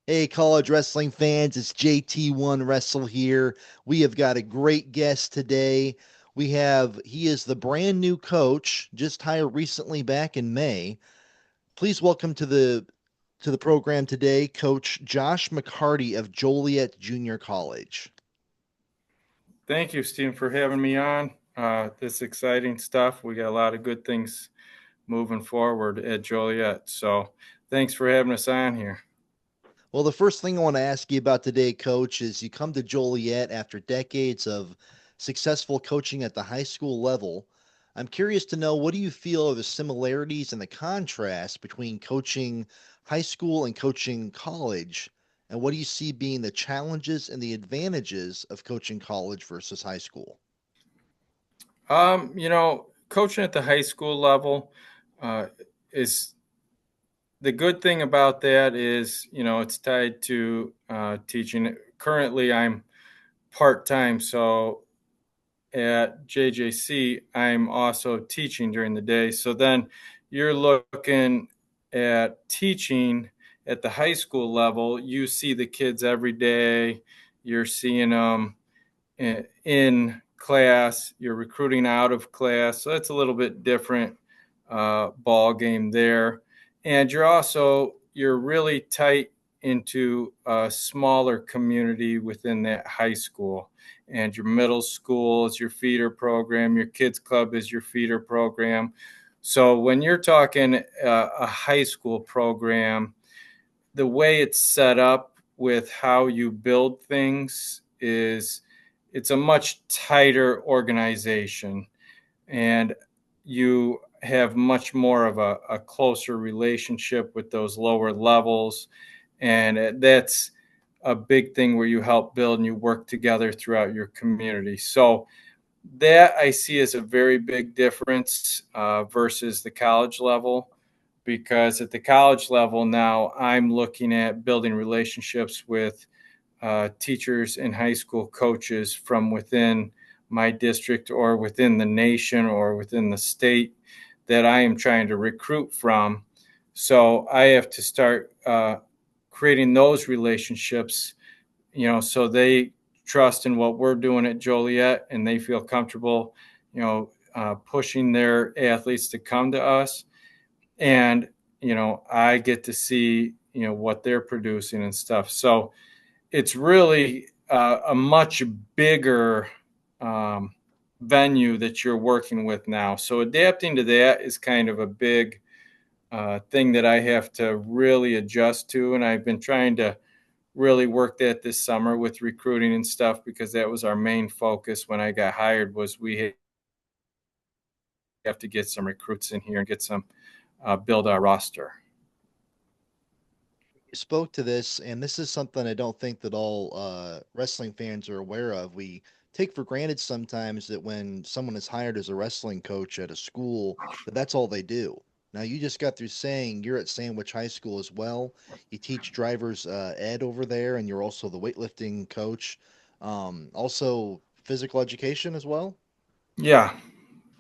Hey, college wrestling fans, it's JT1Wrestle here. We have got a great guest today. He is the brand new coach, just hired recently back in May. Please welcome to the program today, Coach Josh McCarty of Joliet Junior College. Thank you, Stephen, for having me on. This exciting stuff. We got a lot of good things moving forward at Joliet. So thanks for having us on here. Well, the first thing I want to ask you about today, Coach, is you come to Joliet after decades of successful coaching at the high school level. I'm curious to know, what do you feel are the similarities and the contrast between coaching high school and coaching college? And what do you see being the challenges and the advantages of coaching college versus high school? Coaching at the high school level uh, is the good thing about that is, it's tied to teaching. Currently, I'm part time. So at JJC, I'm also teaching during the day. So then you're looking at teaching at the high school level. You see the kids every day. You're seeing them in class. You're recruiting out of class. So that's a little bit different ball game there. And you're really tight into a smaller community within that high school, and your middle school is your feeder program, your kids club is your feeder program. So when you're talking a high school program, the way it's set up with how you build things is it's a much tighter organization, and you have much more of a closer relationship with those lower levels. And that's a big thing where you help build and you work together throughout your community. So that I see as a very big difference versus the college level, because at the college level now I'm looking at building relationships with teachers and high school coaches from within my district or within the nation or within the state that I am trying to recruit from. So I have to start creating those relationships, so they trust in what we're doing at Joliet and they feel comfortable, pushing their athletes to come to us. And, I get to see, what they're producing and stuff. So it's really a much bigger um, venue that you're working with now. So adapting to that is kind of a big thing that I have to really adjust to. And I've been trying to really work that this summer with recruiting and stuff, because that was our main focus when I got hired, was we have to get some recruits in here and get some build our roster. You spoke to this, and this is something I don't think that all wrestling fans are aware of. We take for granted sometimes that when someone is hired as a wrestling coach at a school, that that's all they do. Now, you just got through saying you're at Sandwich High School as well. You teach drivers ed over there, and you're also the weightlifting coach, also physical education as well. Yeah.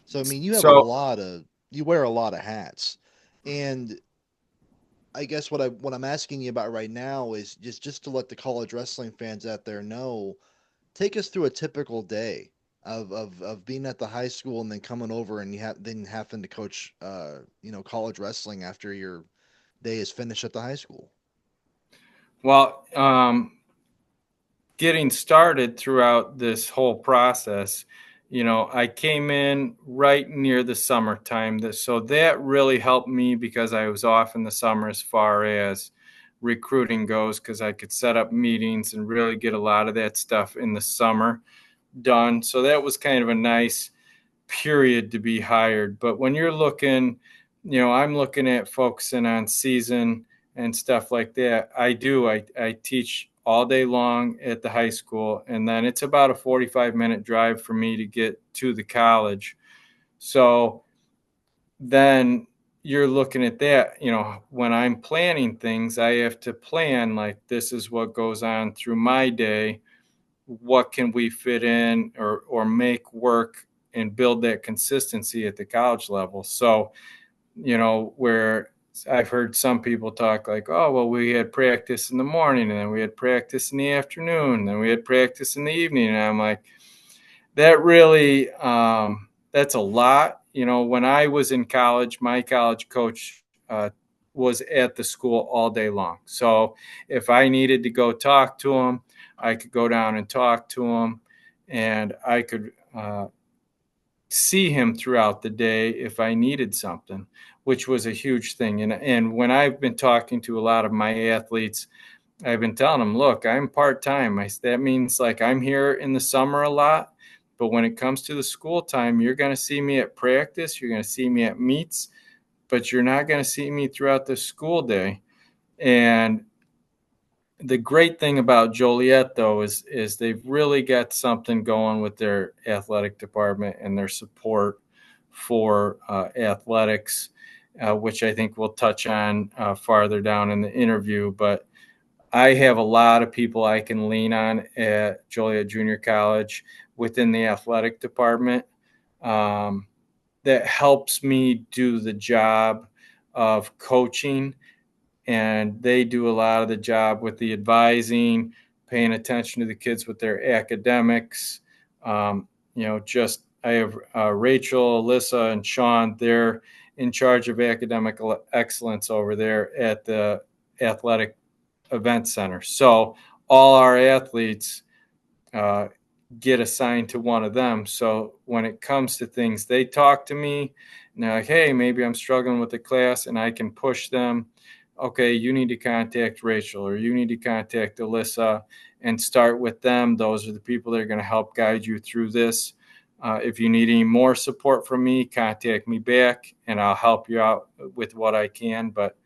So, I mean, you have a So lot of you wear a lot of hats, and I guess what I'm asking you about right now is just to let the college wrestling fans out there know. Take us through a typical day of being at the high school and then coming over and then having to coach college wrestling after your day is finished at the high school. well, getting started throughout this whole process, I came in right near the summertime. So that really helped me because I was off in the summer as far as recruiting goes, because I could set up meetings and really get a lot of that stuff in the summer done. So that was kind of a nice period to be hired. But when you're looking, I'm looking at focusing on season and stuff like that. I teach all day long at the high school, and then it's about a 45-minute drive for me to get to the college. So then you're looking at that, when I'm planning things, I have to plan like, this is what goes on through my day. What can we fit in or make work and build that consistency at the college level? So, where I've heard some people talk like, oh, well, we had practice in the morning and then we had practice in the afternoon, and then we had practice in the evening. And I'm like, that really, that's a lot. When I was in college, my college coach was at the school all day long. So if I needed to go talk to him, I could go down and talk to him, and I could see him throughout the day if I needed something, which was a huge thing. And when I've been talking to a lot of my athletes, I've been telling them, look, I'm part-time. That means like I'm here in the summer a lot, but when it comes to the school time, you're going to see me at practice, you're going to see me at meets, but you're not going to see me throughout the school day. And the great thing about Joliet, though, is they've really got something going with their athletic department and their support for athletics, which I think we'll touch on farther down in the interview. But I have a lot of people I can lean on at Joliet Junior College within the athletic department um, that helps me do the job of coaching, and they do a lot of the job with the advising, paying attention to the kids with their academics. Just I have Rachel, Alyssa, and Sean. They're in charge of academic excellence over there at the athletic event center. So all our athletes uh, get assigned to one of them. So when it comes to things, they talk to me and they're like, hey, maybe I'm struggling with the class, and I can push them. Okay, you need to contact Rachel or you need to contact Alyssa and start with them. Those are the people that are going to help guide you through this. If you need any more support from me, contact me back and I'll help you out with what I can. But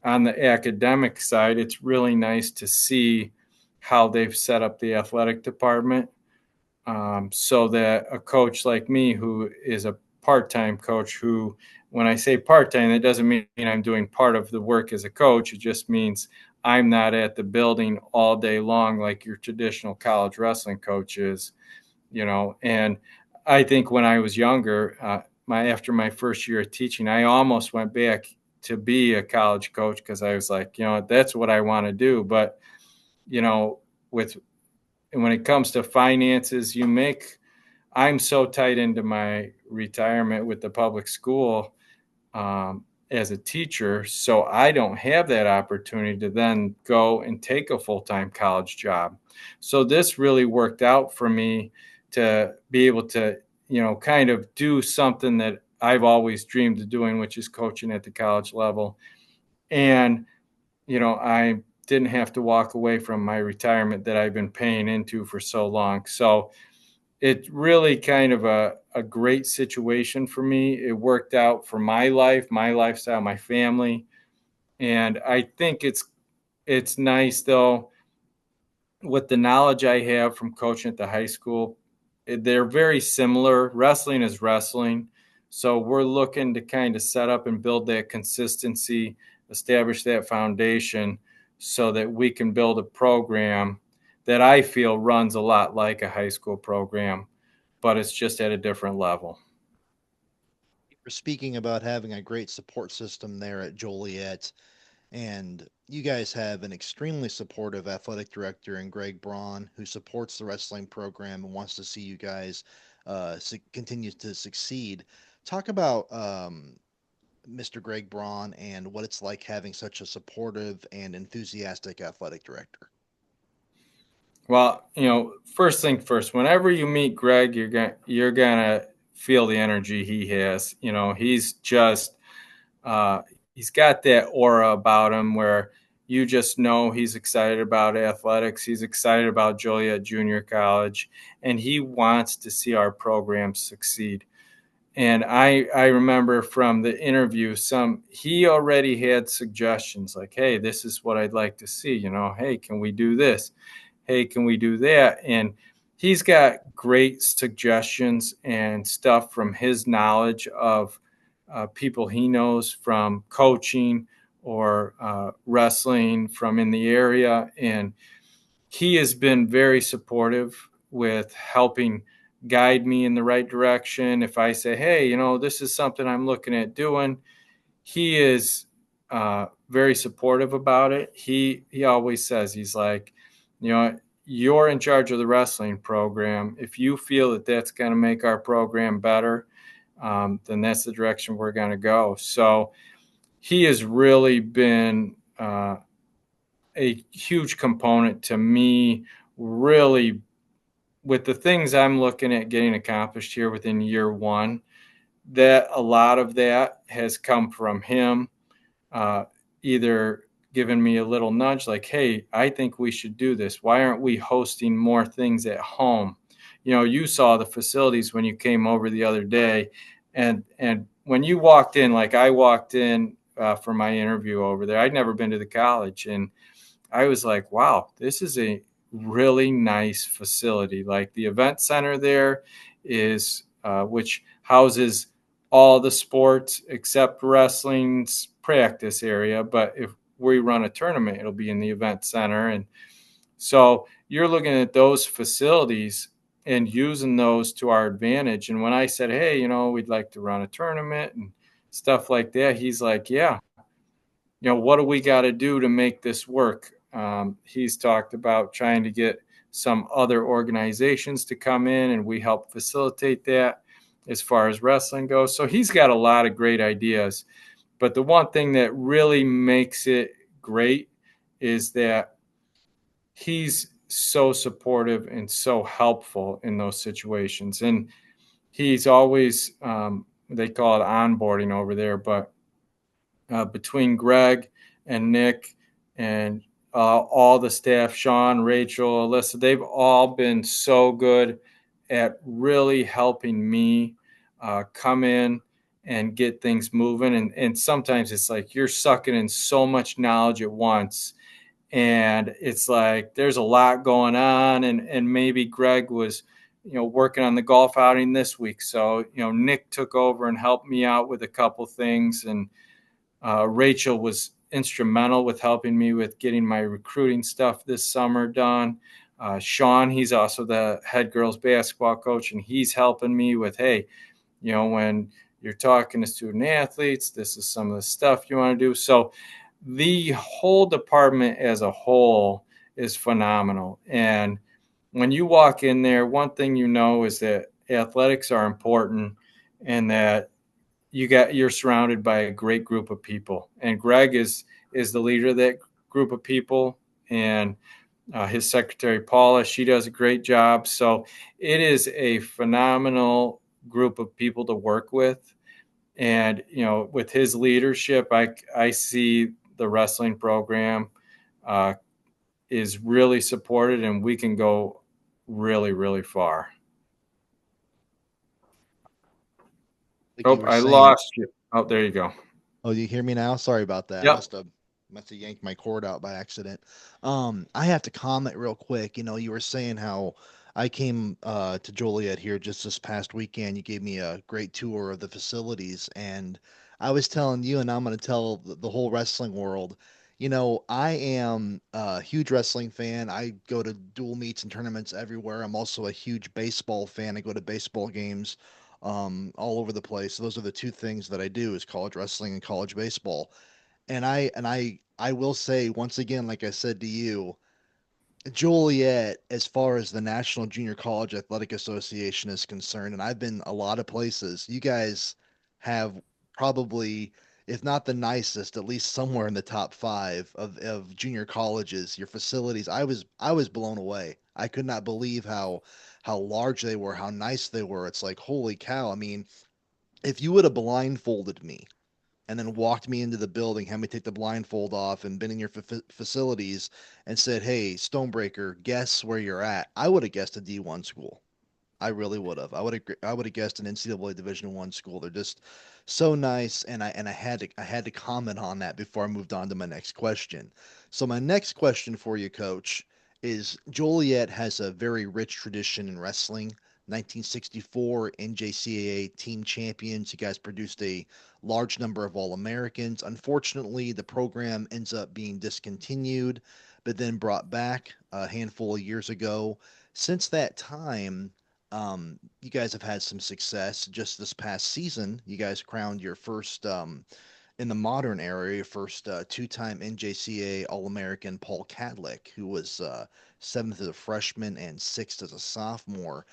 on the academic side, it's really nice to see how they've set up the athletic department, so that a coach like me, who is a part-time coach, who, when I say part-time, it doesn't mean I'm doing part of the work as a coach. It just means I'm not at the building all day long like your traditional college wrestling coach is, And I think when I was younger, after my first year of teaching, I almost went back to be a college coach because I was like, that's what I want to do. But, with when it comes to finances, I'm so tight into my retirement with the public school as a teacher. So I don't have that opportunity to then go and take a full-time college job. So this really worked out for me to be able to, kind of do something that I've always dreamed of doing, which is coaching at the college level. And, I didn't have to walk away from my retirement that I've been paying into for so long. So it's really kind of a great situation for me. It worked out for my life, my lifestyle, my family. And I think it's nice though, with the knowledge I have from coaching at the high school. They're very similar. Wrestling is wrestling. So we're looking to kind of set up and build that consistency, establish that foundation so that we can build a program that I feel runs a lot like a high school program, but it's just at a different level. We're speaking about having a great support system there at Joliet, and you guys have an extremely supportive athletic director in Greg Braun who supports the wrestling program and wants to see you guys continue to succeed. Talk about Mr. Greg Braun and what it's like having such a supportive and enthusiastic athletic director. Well, first thing first, whenever you meet Greg, you're gonna feel the energy he has. He's just uh, he's got that aura about him where you just know he's excited about athletics. He's excited about Joliet Junior College, and he wants to see our program succeed. And I remember from the interview, he already had suggestions like, hey, this is what I'd like to see. Hey, can we do this? Hey, can we do that? And he's got great suggestions and stuff from his knowledge of people he knows from coaching or wrestling from in the area. And he has been very supportive with helping guide me in the right direction. If I say, hey, this is something I'm looking at doing, he is very supportive about it. He always says, he's like, you know, you're in charge of the wrestling program. If you feel that that's going to make our program better, then that's the direction we're going to go. So he has really been a huge component to me, really, with the things I'm looking at getting accomplished here within year one. That a lot of that has come from him, uh, either giving me a little nudge like, hey, I think we should do this. Why aren't we hosting more things at home? You know, you saw the facilities when you came over the other day. And when you walked in, like I walked in for my interview over there, I'd never been to the college. And I was like, wow, this is a really nice facility. Like the event center there is, which houses all the sports except wrestling's practice area. But if we run a tournament, it'll be in the event center. And so you're looking at those facilities and using those to our advantage. And when I said, hey, you know, we'd like to run a tournament and stuff like that, he's like, yeah, you know, what do we got to do to make this work? He's talked about trying to get some other organizations to come in, and we help facilitate that as far as wrestling goes. So he's got a lot of great ideas. But the one thing that really makes it great is that he's so supportive and so helpful in those situations. And he's always, they call it onboarding over there, but between Greg and Nick and all the staff, Sean, Rachel, Alyssa, they've all been so good at really helping me come in and get things moving. And sometimes it's like you're sucking in so much knowledge at once. And it's like there's a lot going on. And maybe Greg was, you know, working on the golf outing this week. So, you know, Nick took over and helped me out with a couple things. And Rachel was instrumental with helping me with getting my recruiting stuff this summer done. Sean, he's also the head girls basketball coach, and he's helping me with, hey, you know, when you're talking to student athletes, this is some of the stuff you want to do. So the whole department as a whole is phenomenal. And when you walk in there, one thing you know is that athletics are important and that you're surrounded by a great group of people, and Greg is the leader of that group of people, and his secretary Paula, she does a great job. So it is a phenomenal group of people to work with, and you know, with his leadership, I see the wrestling program uh, is really supported, and we can go really really far. Like you Oh, were I saying. lost you. Oh, there you go. Oh, you hear me now? Sorry about that. I Yep. must have yanked my cord out by accident. I have to comment real quick. You know, you were saying how I came to Joliet here just this past weekend. You gave me a great tour of the facilities, and I was telling you, and I'm going to tell the whole wrestling world. You know, I am a huge wrestling fan. I go to dual meets and tournaments everywhere. I'm also a huge baseball fan. I go to baseball games all over the place. Those are the two things that I do is college wrestling and college baseball. And I will say once again, like I said to you, Joliet, as far as the National Junior College Athletic Association is concerned, and I've been a lot of places, you guys have probably, if not the nicest, at least somewhere in the top five of junior colleges. Your facilities, I was blown away. I could not believe how large they were, how nice they were. It's like, holy cow. I mean, if you would have blindfolded me and then walked me into the building, had me take the blindfold off, and been in your facilities and said, "Hey, Stonebreaker, guess where you're at," I would have guessed a D1 school. I really would have. I would have guessed an NCAA Division One school. They're just so nice, and I had to comment on that before I moved on to my next question. So my next question for you, Coach, is Joliet has a very rich tradition in wrestling. 1964 NJCAA team champions. You guys produced a large number of All Americans. Unfortunately, the program ends up being discontinued, but then brought back a handful of years ago. Since that time, you guys have had some success. Just this past season, you guys crowned your first in the modern era, first two-time NJCA All-American Paul Cadlick, who was seventh as a freshman and sixth as a sophomore.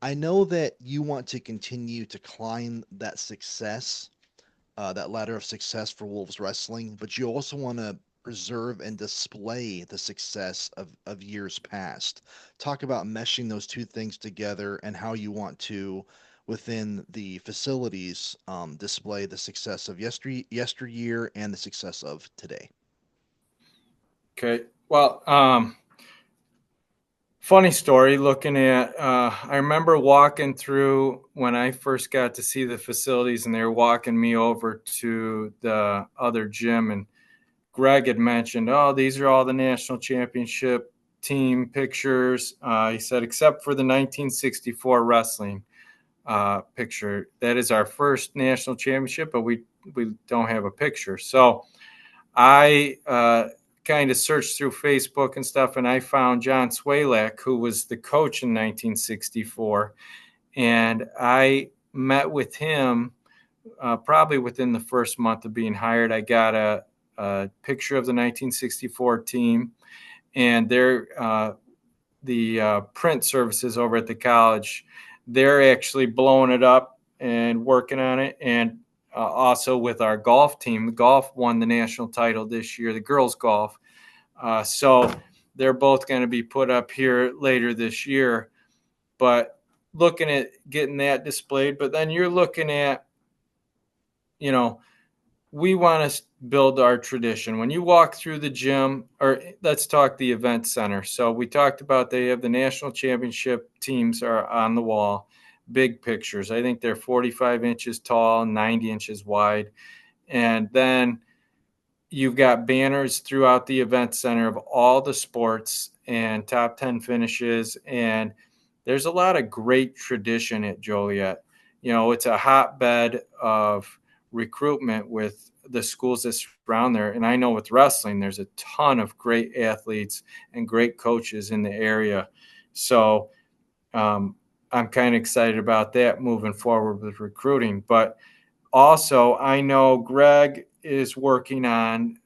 I know that you want to continue to climb that success, that ladder of success for Wolves Wrestling, but you also want to preserve and display the success of years past. Talk about meshing those two things together and how you want to, within the facilities, display the success of yesteryear and the success of today. Okay. Well, funny story looking at, I remember walking through when I first got to see the facilities and they were walking me over to the other gym. And Greg had mentioned, oh, these are all the national championship team pictures. He said, except for the 1964 wrestling picture. That is our first national championship, but we don't have a picture. So I kind of searched through Facebook and stuff, and I found John Swalak, who was the coach in 1964. And I met with him probably within the first month of being hired. I got a picture of the 1964 team, and the print services over at the college, they're actually blowing it up and working on it. And also with our golf team, the golf won the national title this year, the girls golf. So they're both going to be put up here later this year. But looking at getting that displayed, but then you're looking at, you know, we want to build our tradition. When you walk through the gym, or let's talk the event center. So we talked about they have the national championship teams are on the wall, big pictures. I think they're 45 inches tall, 90 inches wide. And then you've got banners throughout the event center of all the sports and top 10 finishes. And there's a lot of great tradition at Joliet. You know, it's a hotbed of recruitment with the schools that surround there. And I know with wrestling, there's a ton of great athletes and great coaches in the area. So I'm kind of excited about that moving forward with recruiting. But also, I know Greg is working on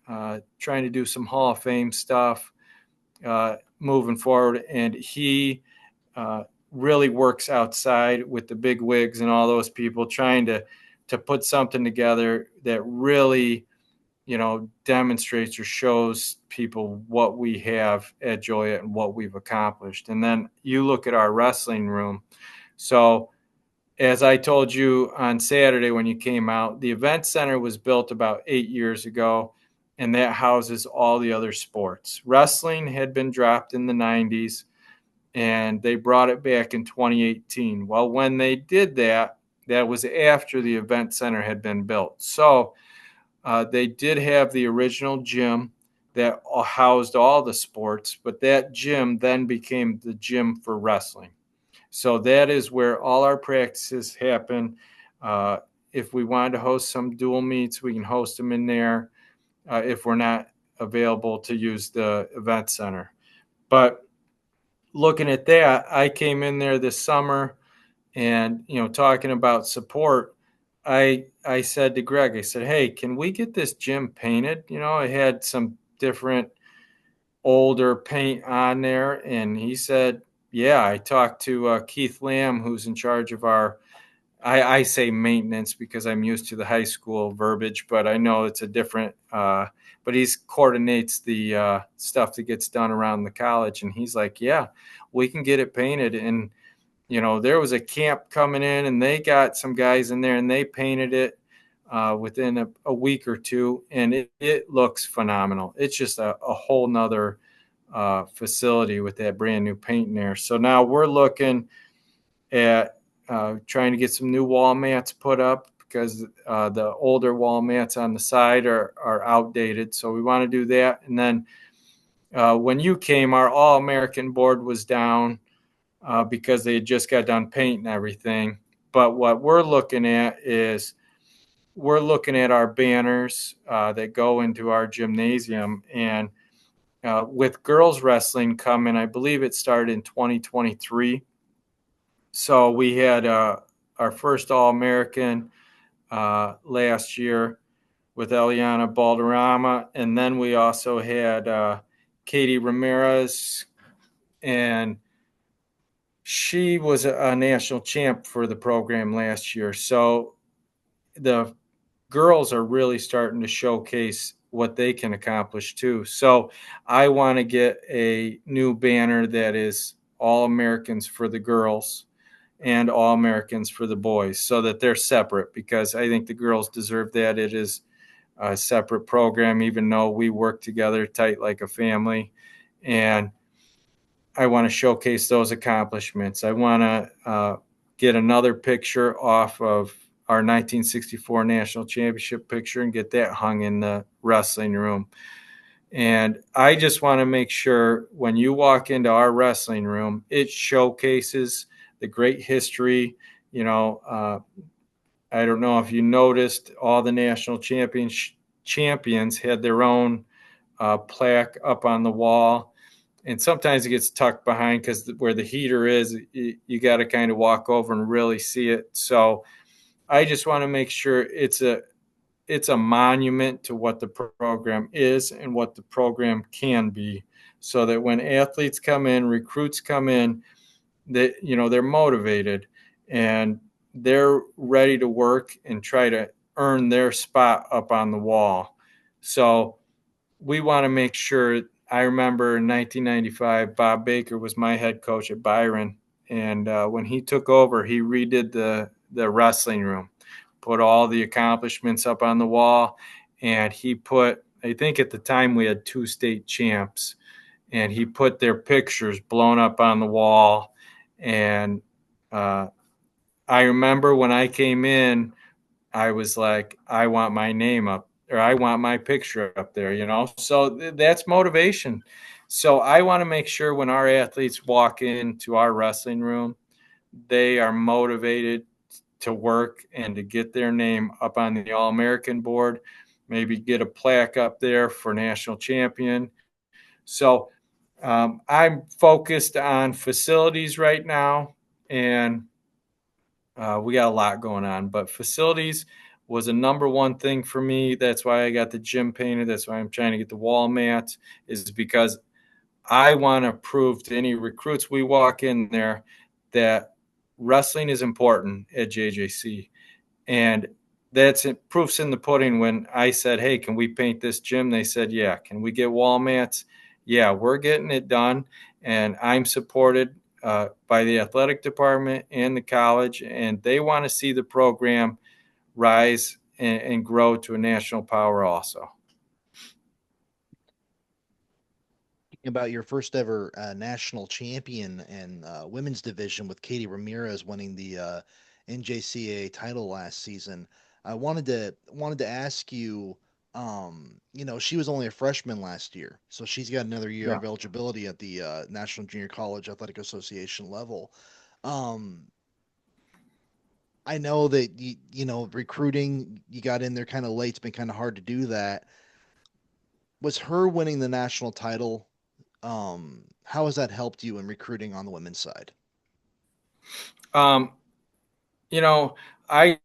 trying to do some Hall of Fame stuff moving forward. And he really works outside with the big wigs and all those people trying to put something together that really, you know, demonstrates or shows people what we have at Joliet and what we've accomplished. And then you look at our wrestling room. So as I told you on Saturday when you came out, the event center was built about 8 years ago, and that houses all the other sports. Wrestling had been dropped in the 90s, and they brought it back in 2018. Well, when they did that, that was after the event center had been built. So they did have the original gym that housed all the sports, but that gym then became the gym for wrestling. So that is where all our practices happen. If we wanted to host some dual meets, we can host them in there if we're not available to use the event center. But looking at that, I came in there this summer and, you know, talking about support, I said to Greg, I said, hey, can we get this gym painted? You know, I had some different older paint on there. And he said, yeah. I talked to Keith Lamb, who's in charge of our, I say maintenance because I'm used to the high school verbiage, but I know it's a different, but he coordinates the stuff that gets done around the college. And he's like, yeah, we can get it painted. And, you know, there was a camp coming in and they got some guys in there and they painted it within a week or two. And it looks phenomenal. It's just a whole nother facility with that brand new paint in there. So now we're looking at trying to get some new wall mats put up because the older wall mats on the side are outdated. So we want to do that. And then when you came, our All-American board was down because they had just got done painting everything. But what we're looking at is we're looking at our banners that go into our gymnasium. And with girls wrestling coming, I believe it started in 2023. So we had our first All-American last year. with Eliana Balderrama. And then we also had Katie Ramirez, and she was a national champ for the program last year. So the girls are really starting to showcase what they can accomplish too. So I want to get a new banner that is all Americans for the girls and all Americans for the boys, so that they're separate, because I think the girls deserve that. It is a separate program, even though we work together tight like a family. And I want to showcase those accomplishments. I want to get another picture off of our 1964 national championship picture and get that hung in the wrestling room. And I just want to make sure when you walk into our wrestling room, it showcases the great history. I don't know if you noticed, all the national champions had their own plaque up on the wall. And sometimes it gets tucked behind because where the heater is, you got to kind of walk over and really see it. So I just want to make sure it's a monument to what the program is and what the program can be, so that when athletes come in, recruits come in, that they're motivated and they're ready to work and try to earn their spot up on the wall. So we want to make sure. I remember in 1995, Bob Baker was my head coach at Byron, and when he took over, he redid the wrestling room, put all the accomplishments up on the wall, and he put, I think at the time we had 2 state champs, and he put their pictures blown up on the wall. And I remember when I came in, I was like, I want my name up, or I want my picture up there. So that's motivation. So I want to make sure when our athletes walk into our wrestling room, they are motivated to work and to get their name up on the All-American board, maybe get a plaque up there for national champion. So I'm focused on facilities right now, and we got a lot going on, but facilities was a number one thing for me. That's why I got the gym painted. That's why I'm trying to get the wall mats, is because I want to prove to any recruits we walk in there that wrestling is important at JJC. And that's it, proofs in the pudding. When I said, hey, can we paint this gym? They said, yeah. Can we get wall mats? Yeah, we're getting it done. And I'm supported by the athletic department and the college, and they want to see the program rise and grow to a national power also. About your first ever national champion and women's division with Katie Ramirez winning the NJCAA title last season. I wanted to ask you, she was only a freshman last year, so she's got another year Yeah. of eligibility at the National Junior College Athletic Association level. Um, I know that recruiting, you got in there kind of late. It's been kind of hard to do that. Was her winning the national title, how has that helped you in recruiting on the women's side? Um, you know, I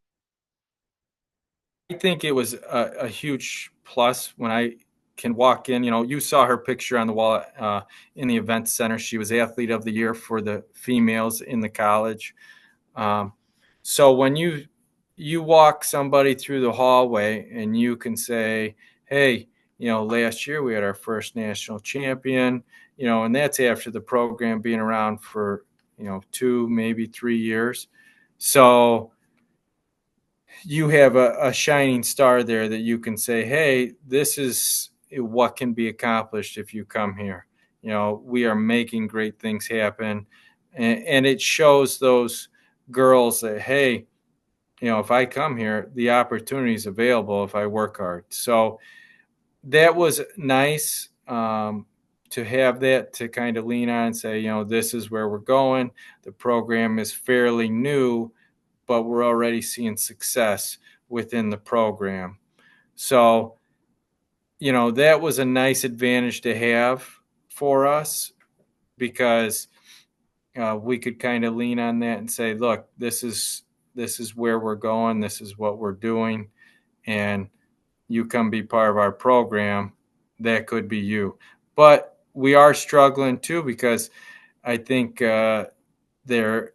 think it was a huge plus when I can walk in. You saw her picture on the wall in the event center. She was athlete of the year for the females in the college. Um, so when you walk somebody through the hallway and you can say, hey, last year we had our first national champion, and that's after the program being around for 2, maybe 3 years. So you have a shining star there that you can say, hey, this is what can be accomplished if you come here. We are making great things happen. And it shows those girls that, hey, if I come here, the opportunity is available if I work hard. So that was nice, to have that to kind of lean on and say, this is where we're going. The program is fairly new, but we're already seeing success within the program. So, that was a nice advantage to have for us, because we could kind of lean on that and say, look, this is where we're going. This is what we're doing. And, you come be part of our program, that could be you. But we are struggling too because I think they're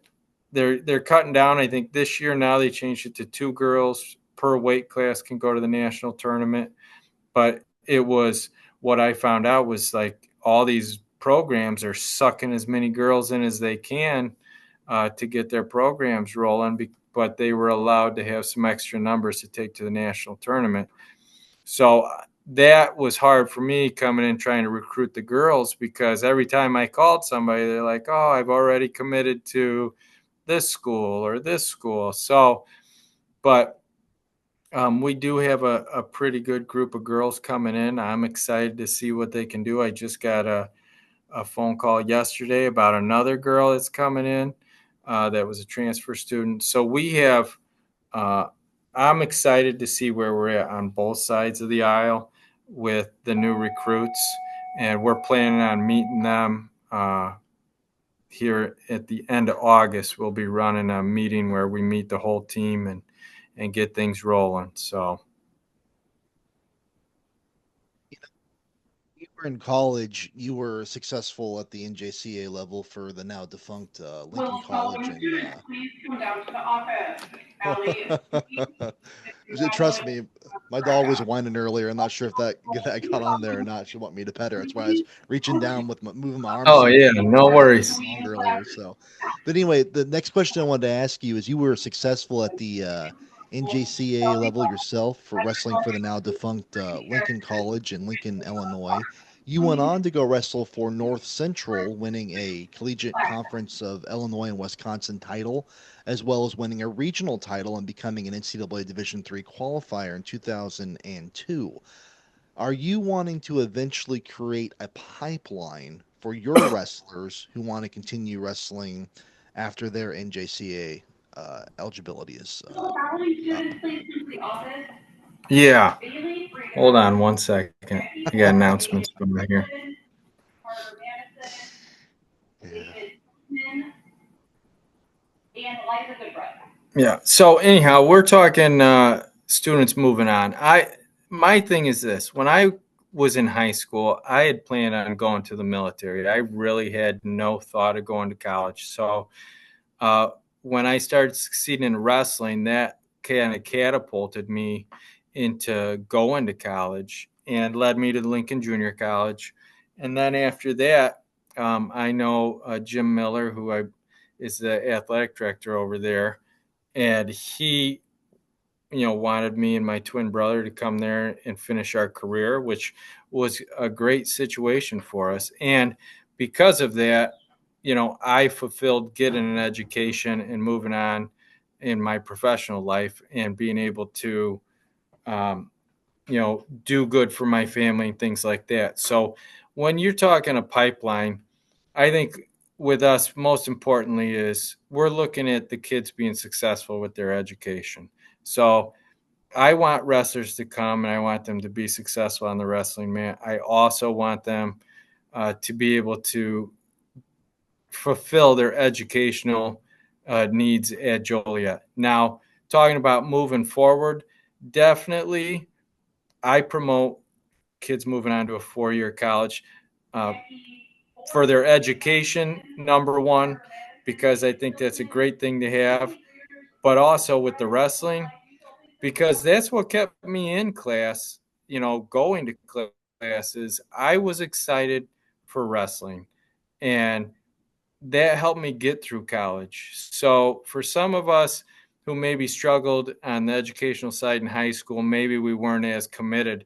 they're cutting down. I think this year now they changed it to 2 girls per weight class can go to the national tournament. But it was what I found out was like all these programs are sucking as many girls in as they can to get their programs rolling. But they were allowed to have some extra numbers to take to the national tournament. So that was hard for me coming in trying to recruit the girls because every time I called somebody, they're like, "Oh, I've already committed to this school or this school." So, but we do have a pretty good group of girls coming in. I'm excited to see what they can do. I just got a phone call yesterday about another girl that's coming in that was a transfer student. So we have, uh, I'm excited to see where we're at on both sides of the aisle with the new recruits. And we're planning on meeting them here at the end of August. We'll be running a meeting where we meet the whole team and get things rolling. So, You were in college. You were successful at the NJCA level for the now defunct Lincoln Will fellow College, and students please come down to the office? Allie, trust me, my dog was Rebecca. whining earlier. I'm not sure if that got on there or not. She want me to pet her. That's why I was reaching down with moving my arms oh so yeah, she no could get the worries. song earlier. So, but anyway, the next question I wanted to ask you is: you were successful at the NJCA level yourself for wrestling for the now defunct Lincoln College in Lincoln, Illinois. You went on to go wrestle for North Central, winning a Collegiate Conference of Illinois and Wisconsin title, as well as winning a regional title and becoming an NCAA Division III qualifier in 2002. Are you wanting to eventually create a pipeline for your wrestlers who want to continue wrestling after their NJCA eligibility is Will following up? students please come to the office? Yeah. Bailey, Hold Freeman, on 1 second. Jackie I got Ford, announcements David from here. Griffin, Carter Madison, Yeah. David Pittman, and Eliza Goodrich. Yeah. So anyhow, we're talking students moving on. My thing is this: when I was in high school, I had planned on going to the military. I really had no thought of going to college. So uh, when I started succeeding in wrestling, that kind of catapulted me into going to college and led me to Lincoln Junior College. And then after that, I know Jim Miller, is the athletic director over there, and he wanted me and my twin brother to come there and finish our career, which was a great situation for us. And because of that, I fulfilled getting an education and moving on in my professional life and being able to um, do good for my family and things like that. So when you're talking a pipeline, I think with us, most importantly, is we're looking at the kids being successful with their education. So I want wrestlers to come and I want them to be successful on the wrestling mat. I also want them to be able to fulfill their educational needs at Joliet. Now, talking about moving forward, definitely I promote kids moving on to a 4-year college uh, for their education, number one, because I think that's a great thing to have, but also with the wrestling, because that's what kept me in class, going to classes. I was excited for wrestling, and that helped me get through college. So for some of us who maybe struggled on the educational side in high school, maybe we weren't as committed.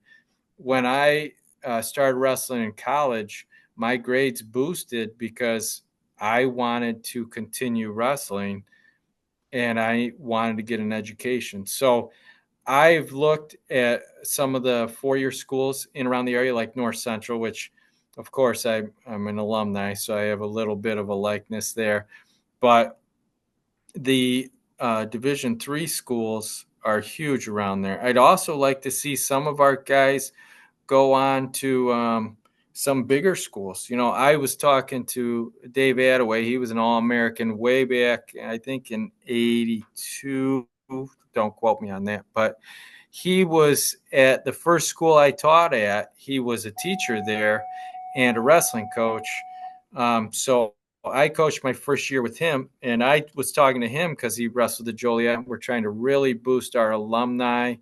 When I started wrestling in college, my grades boosted because I wanted to continue wrestling and I wanted to get an education. So I've looked at some of the 4-year schools in around the area, like North Central, which, of course, I'm an alumni, so I have a little bit of a likeness there. But the Division III schools are huge around there. I'd also like to see some of our guys go on to some bigger schools. I was talking to Dave Attaway. He was an All-American way back, I think, in '82. Don't quote me on that, but he was at the first school I taught at. He was a teacher there and a wrestling coach. So I coached my first year with him, and I was talking to him because he wrestled at Joliet. We're trying to really boost our alumni.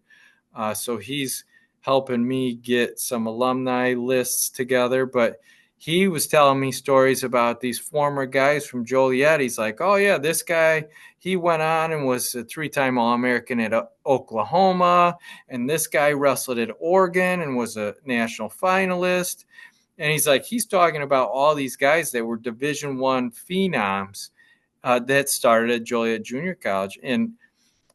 So he's helping me get some alumni lists together. But he was telling me stories about these former guys from Joliet. He's like, oh, yeah, this guy, he went on and was a 3-time All-American at Oklahoma. And this guy wrestled at Oregon and was a national finalist. And he's like, he's talking about all these guys that were Division I phenoms that started at Joliet Junior College. And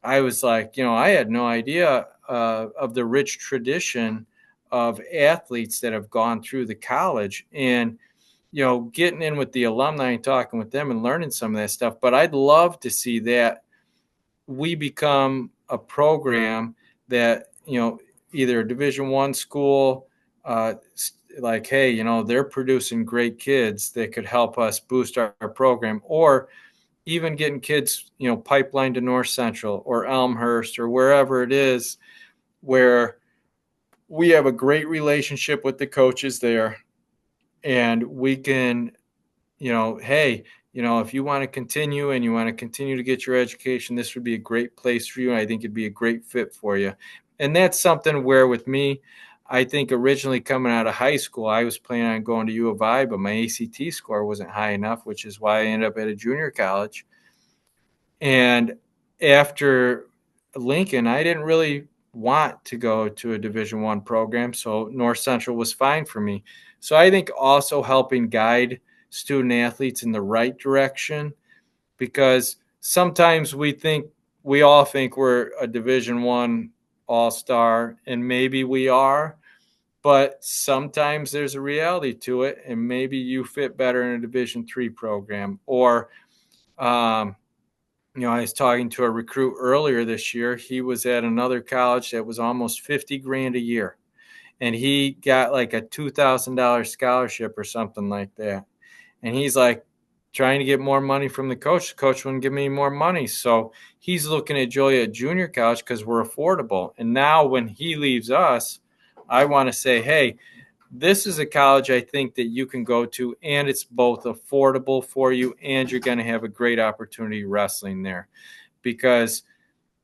I was like, I had no idea of the rich tradition of athletes that have gone through the college, and getting in with the alumni and talking with them and learning some of that stuff. But I'd love to see that we become a program that either a Division I school, like, hey, they're producing great kids that could help us boost our program, or even getting kids, pipeline to North Central or Elmhurst or wherever it is, where we have a great relationship with the coaches there, and we can, hey, if you want to continue and you want to continue to get your education, this would be a great place for you. And I think it'd be a great fit for you. And that's something where with me, I think originally coming out of high school, I was planning on going to U of I, but my ACT score wasn't high enough, which is why I ended up at a junior college. And after Lincoln, I didn't really want to go to a Division I program, so North Central was fine for me. So I think also helping guide student athletes in the right direction, because sometimes we all think we're a Division I all-star, and maybe we are, but sometimes there's a reality to it, and maybe you fit better in a Division III program. Or I was talking to a recruit earlier this year. He was at another college that was almost $50,000 a year, and he got like a $2,000 scholarship or something like that. And he's like trying to get more money from the coach. The coach wouldn't give me more money, so he's looking at Joliet Junior College because we're affordable. And now when he leaves us, I want to say, hey, this is a college I think that you can go to, and it's both affordable for you, and you're going to have a great opportunity wrestling there. Because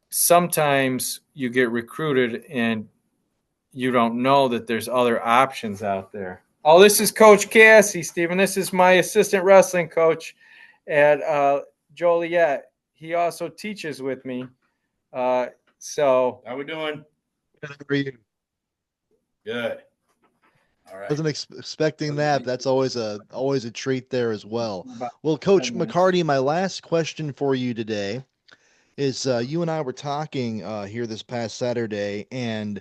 sometimes you get recruited and you don't know that there's other options out there. Oh, this is Coach Cassie, Stephen. This is my assistant wrestling coach at Joliet. He also teaches with me. So how we doing? Good. How are you? Good. All right. Wasn't expecting that. But that's always a treat there as well. Well, Coach McCarty, my last question for you today is you and I were talking here this past Saturday, and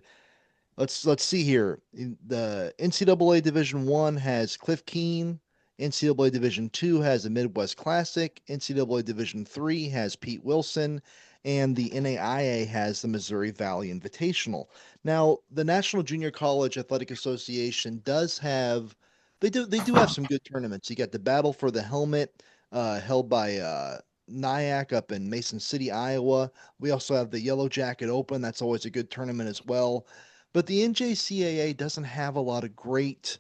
let's see here. The NCAA Division I has Cliff Keen. NCAA Division II has the Midwest Classic. NCAA Division III has Pete Wilson, and the NAIA has the Missouri Valley Invitational. Now, the National Junior College Athletic Association does have they do have some good tournaments. You got the Battle for the Helmet held by NIAC up in Mason City, Iowa. We also have the Yellow Jacket Open. That's always a good tournament as well. But the NJCAA doesn't have a lot of great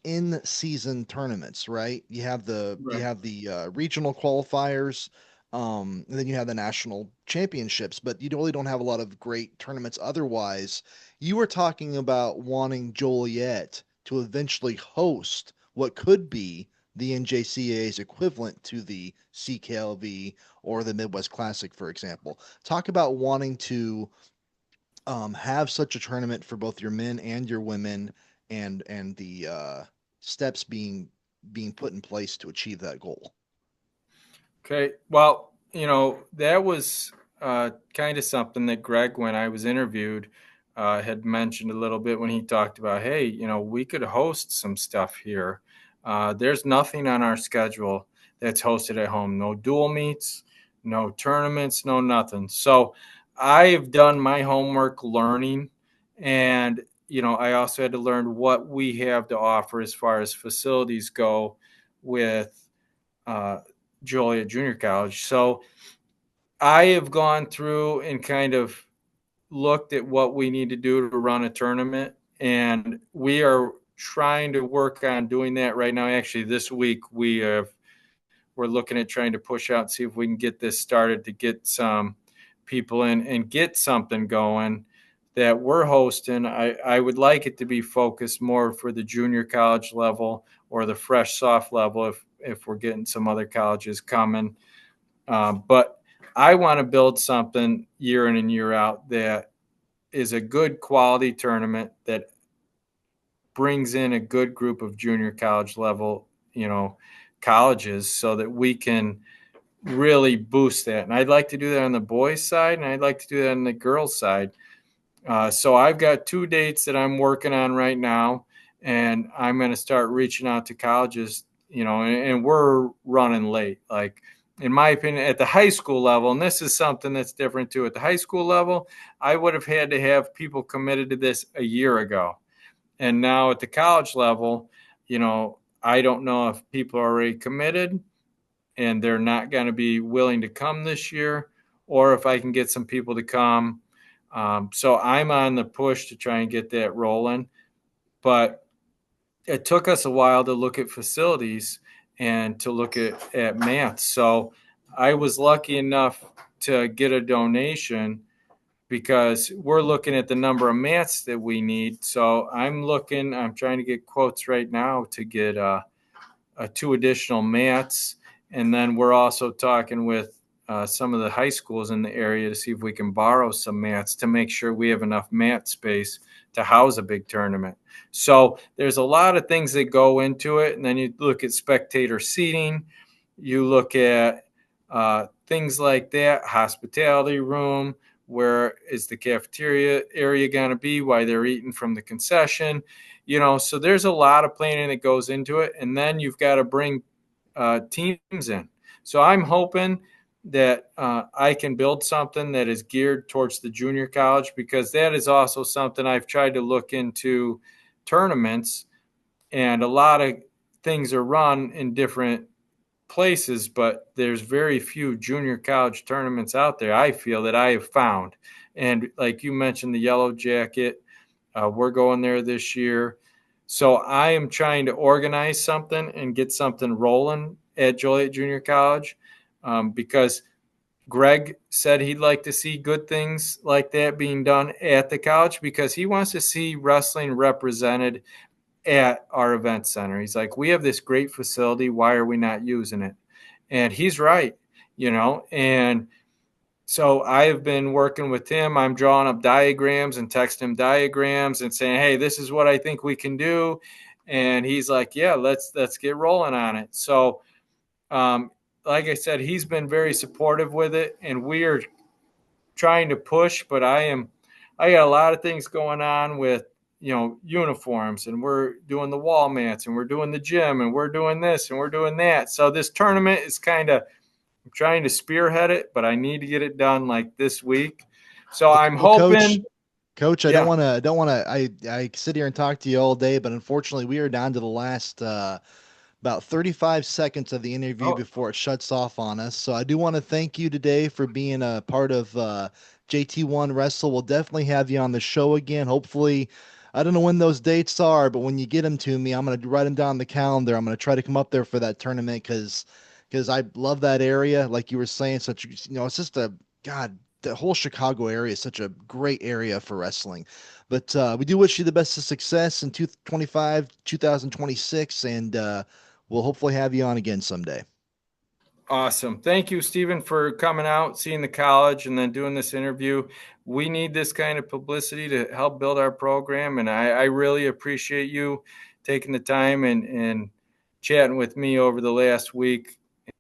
in-season tournaments, right? You have the regional qualifiers, and then you have the national championships, but you really don't have a lot of great tournaments otherwise. You were talking about wanting Joliet to eventually host what could be the NJCAA's equivalent to the CKLV or the Midwest Classic, for example. Talk about wanting to have such a tournament for both your men and your women, and the steps being put in place to achieve that goal. Okay. Well, that was kind of something that Greg, when I was interviewed, had mentioned a little bit when he talked about, hey, we could host some stuff here. There's nothing on our schedule that's hosted at home. No dual meets, no tournaments, no nothing. So I've done my homework learning, and I also had to learn what we have to offer as far as facilities go with Joliet Junior College. So I have gone through and kind of looked at what we need to do to run a tournament, and we are trying to work on doing that right now. Actually, this week we're looking at trying to push out and see if we can get this started to get some people in and get something going that we're hosting. I would like it to be focused more for the junior college level or the fresh soft level if we're getting some other colleges coming. But I want to build something year in and year out that is a good quality tournament that brings in a good group of junior college level, colleges, so that we can really boost that. And I'd like to do that on the boys' side, and I'd like to do that on the girls' side. So I've got 2 dates that I'm working on right now, and I'm going to start reaching out to colleges, and we're running late. Like, in my opinion, at the high school level, and this is something that's different too, at the high school level, I would have had to have people committed to this a year ago. And now at the college level, I don't know if people are already committed and they're not going to be willing to come this year, or if I can get some people to come. So I'm on the push to try and get that rolling. But it took us a while to look at facilities and to look at mats. So I was lucky enough to get a donation because we're looking at the number of mats that we need. So I'm trying to get quotes right now to get 2 additional mats. And then we're also talking with some of the high schools in the area to see if we can borrow some mats to make sure we have enough mat space to house a big tournament. So there's a lot of things that go into it. And then you look at spectator seating, you look at things like that, hospitality room, where is the cafeteria area going to be, why they're eating from the concession, so there's a lot of planning that goes into it. And then you've got to bring teams in. So I'm hoping that I can build something that is geared towards the junior college, because that is also something I've tried to look into tournaments, and a lot of things are run in different places, but there's very few junior college tournaments out there, I feel, that I have found. And like you mentioned, the Yellow Jacket, we're going there this year. So I am trying to organize something and get something rolling at Joliet Junior College, because Greg said he'd like to see good things like that being done at the college, because he wants to see wrestling represented at our event center. He's like, we have this great facility. Why are we not using it? And he's right, and so I have been working with him. I'm drawing up diagrams and texting him diagrams and saying, hey, this is what I think we can do. And he's like, yeah, let's get rolling on it. So, like I said, he's been very supportive with it, and we are trying to push, but I got a lot of things going on with, uniforms, and we're doing the wall mats, and we're doing the gym, and we're doing this, and we're doing that. So this tournament is I'm trying to spearhead it, but I need to get it done like this week. So I'm hoping. Coach, I don't want to, I sit here and talk to you all day, but unfortunately we are down to the last, about 35 seconds of the interview before it shuts off on us. So I do want to thank you today for being a part of JT1Wrestle. We'll definitely have you on the show again. Hopefully, I don't know when those dates are, but when you get them to me, I'm going to write them down on the calendar. I'm going to try to come up there for that tournament because I love that area. Like you were saying, it's just the whole Chicago area is such a great area for wrestling. But we do wish you the best of success in 2026, and we'll hopefully have you on again someday. Awesome. Thank you, Stephen, for coming out, seeing the college, and then doing this interview. We need this kind of publicity to help build our program, and I really appreciate you taking the time and chatting with me over the last week.